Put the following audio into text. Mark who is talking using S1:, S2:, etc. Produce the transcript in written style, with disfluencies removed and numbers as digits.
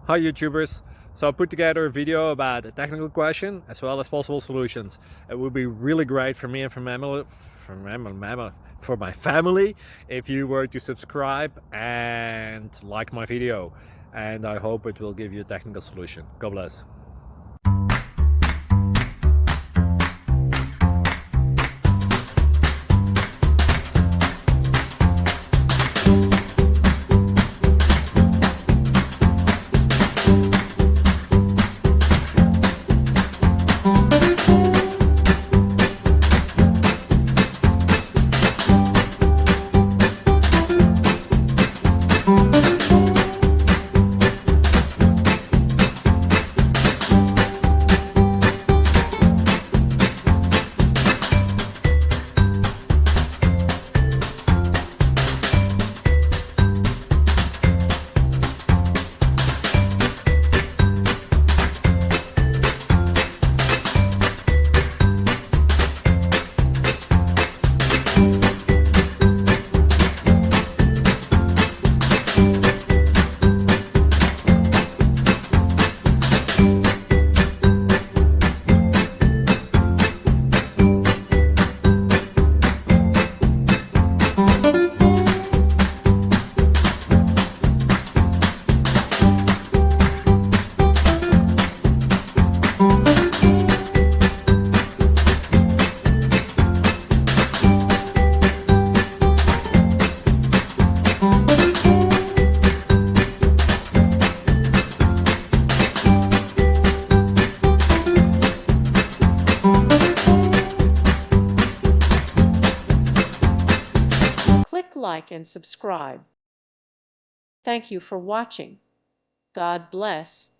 S1: Hi YouTubers! So I put together a video about a technical question as well as possible solutions. It would be really great for me and for my family if you were to subscribe and like my video, and I hope it will give you a technical solution. God bless.
S2: Click like and subscribe. Thank you for watching. God bless.